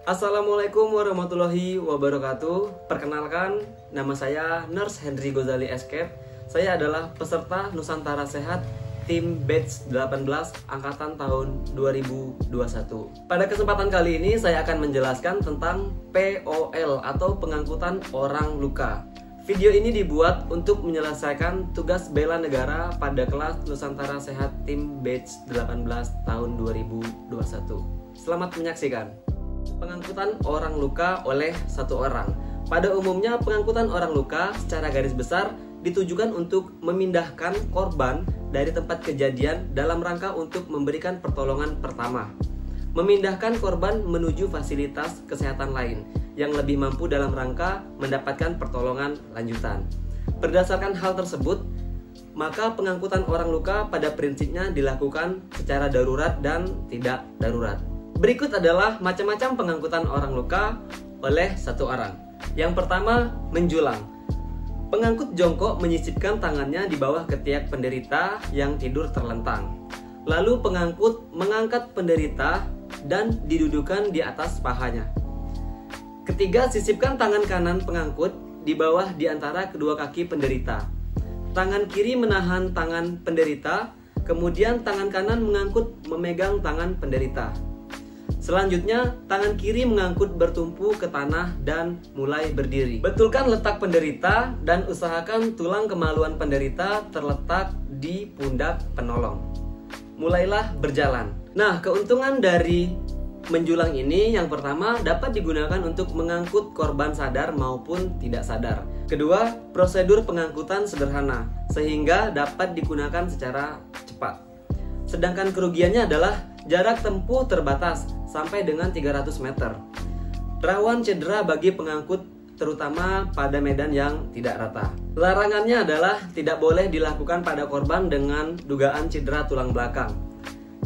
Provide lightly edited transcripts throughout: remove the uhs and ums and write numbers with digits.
Assalamualaikum warahmatullahi wabarakatuh. Perkenalkan, nama saya Nurse Henry Gozali Escape. Saya adalah peserta Nusantara Sehat tim batch 18 angkatan tahun 2021. Pada kesempatan kali ini saya akan menjelaskan tentang POL atau pengangkutan orang luka. Video ini dibuat untuk menyelesaikan tugas bela negara pada kelas Nusantara Sehat tim batch 18 tahun 2021. Selamat menyaksikan. Pengangkutan orang luka oleh satu orang. Pada umumnya pengangkutan orang luka secara garis besar ditujukan untuk memindahkan korban dari tempat kejadian dalam rangka untuk memberikan pertolongan pertama. Memindahkan korban menuju fasilitas kesehatan lain yang lebih mampu dalam rangka mendapatkan pertolongan lanjutan. Berdasarkan hal tersebut, maka pengangkutan orang luka pada prinsipnya dilakukan secara darurat dan tidak darurat. Berikut adalah macam-macam pengangkutan orang luka oleh satu orang. Yang pertama, menjulang. Pengangkut jongkok menyisipkan tangannya di bawah ketiak penderita yang tidur terlentang. Lalu pengangkut mengangkat penderita dan didudukan di atas pahanya. Ketiga, sisipkan tangan kanan pengangkut di bawah di antara kedua kaki penderita. Tangan kiri menahan tangan penderita, kemudian tangan kanan mengangkut memegang tangan penderita. Selanjutnya, tangan kiri mengangkut bertumpu ke tanah dan mulai berdiri. Betulkan letak penderita dan usahakan tulang kemaluan penderita terletak di pundak penolong. Mulailah berjalan. Nah, keuntungan dari menjulang ini yang pertama dapat digunakan untuk mengangkut korban sadar maupun tidak sadar. Kedua, prosedur pengangkutan sederhana sehingga dapat digunakan secara cepat. Sedangkan kerugiannya adalah jarak tempuh terbatas sampai dengan 300 meter. Rawan cedera bagi pengangkut terutama pada medan yang tidak rata. Larangannya adalah tidak boleh dilakukan pada korban dengan dugaan cedera tulang belakang,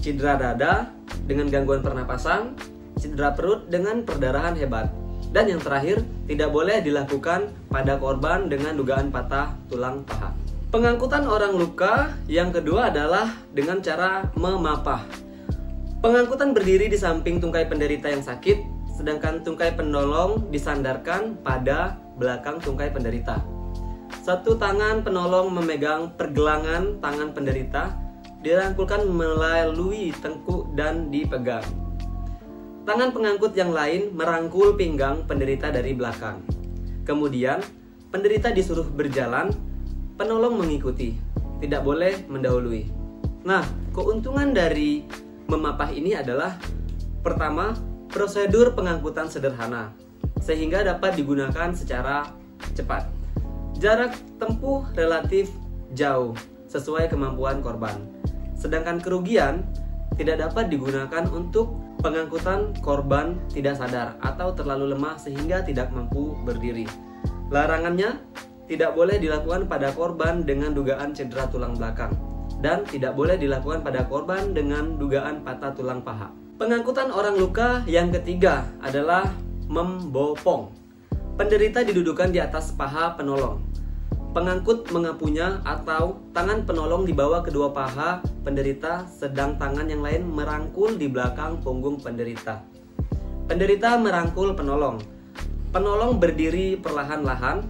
cedera dada dengan gangguan pernapasan, cedera perut dengan perdarahan hebat. Dan yang terakhir, tidak boleh dilakukan pada korban dengan dugaan patah tulang paha. Pengangkutan orang luka yang kedua adalah dengan cara memapah. Pengangkutan berdiri di samping tungkai penderita yang sakit, sedangkan tungkai penolong disandarkan pada belakang tungkai penderita. Satu tangan penolong memegang pergelangan tangan penderita, dirangkulkan melalui tengkuk dan dipegang. Tangan pengangkut yang lain merangkul pinggang penderita dari belakang. Kemudian, penderita disuruh berjalan, penolong mengikuti, tidak boleh mendahului. Nah, keuntungan dari memapah ini adalah pertama, prosedur pengangkutan sederhana sehingga dapat digunakan secara cepat. Jarak tempuh relatif jauh sesuai kemampuan korban. Sedangkan kerugian tidak dapat digunakan untuk pengangkutan korban tidak sadar atau terlalu lemah sehingga tidak mampu berdiri. Larangannya tidak boleh dilakukan pada korban dengan dugaan cedera tulang belakang dan tidak boleh dilakukan pada korban dengan dugaan patah tulang paha. Pengangkutan orang luka yang ketiga adalah membopong. Penderita didudukan di atas paha penolong. Pengangkut mengapunya atau tangan penolong di bawah kedua paha penderita, sedang tangan yang lain merangkul di belakang punggung penderita. Penderita merangkul penolong. Penolong berdiri perlahan-lahan.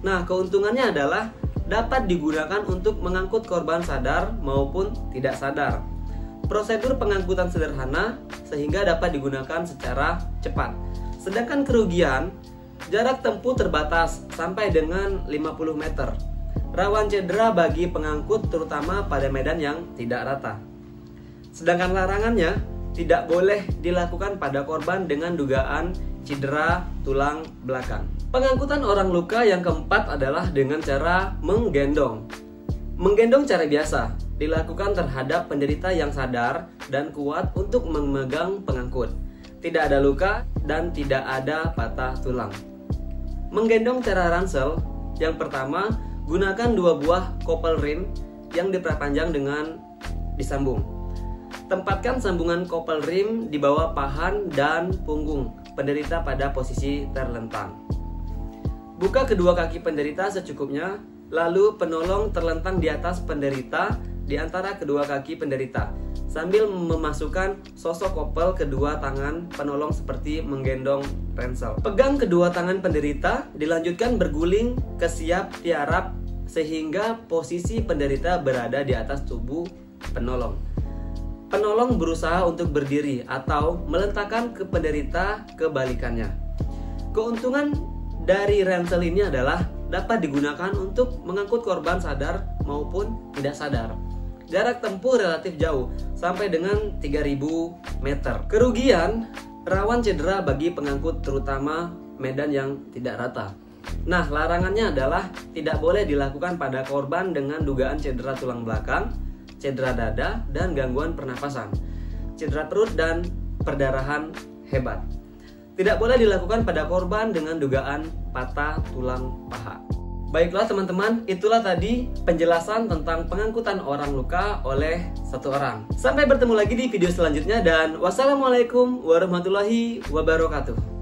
Nah, keuntungannya adalah dapat digunakan untuk mengangkut korban sadar maupun tidak sadar. Prosedur pengangkutan sederhana sehingga dapat digunakan secara cepat. Sedangkan kerugian, jarak tempuh terbatas sampai dengan 50 meter. Rawan cedera bagi pengangkut terutama pada medan yang tidak rata. Sedangkan larangannya tidak boleh dilakukan pada korban dengan dugaan cedera tulang belakang. Pengangkutan orang luka yang keempat adalah dengan cara menggendong. Menggendong cara biasa dilakukan terhadap penderita yang sadar dan kuat untuk memegang pengangkut. Tidak ada luka dan tidak ada patah tulang. Menggendong cara ransel, yang pertama, gunakan 2 buah couple rim yang diperpanjang dengan disambung. Tempatkan sambungan couple rim di bawah pahan dan punggung penderita pada posisi terlentang. Buka kedua kaki penderita secukupnya, lalu penolong terlentang di atas penderita di antara kedua kaki penderita sambil memasukkan sosok kopel kedua tangan penolong seperti menggendong ransel. Pegang kedua tangan penderita, dilanjutkan berguling ke siap tiarap sehingga posisi penderita berada di atas tubuh penolong. Penolong berusaha untuk berdiri atau meletakkan ke penderita kebalikannya. Keuntungan dari ransel ini adalah dapat digunakan untuk mengangkut korban sadar maupun tidak sadar. Jarak tempuh relatif jauh, sampai dengan 3000 meter. Kerugian, rawan cedera bagi pengangkut terutama medan yang tidak rata. Nah, larangannya adalah tidak boleh dilakukan pada korban dengan dugaan cedera tulang belakang, cedera dada, dan gangguan pernapasan, cedera perut, dan perdarahan hebat. Tidak boleh dilakukan pada korban dengan dugaan patah tulang paha. Baiklah teman-teman, itulah tadi penjelasan tentang pengangkutan orang luka oleh satu orang. Sampai bertemu lagi di video selanjutnya dan wassalamualaikum warahmatullahi wabarakatuh.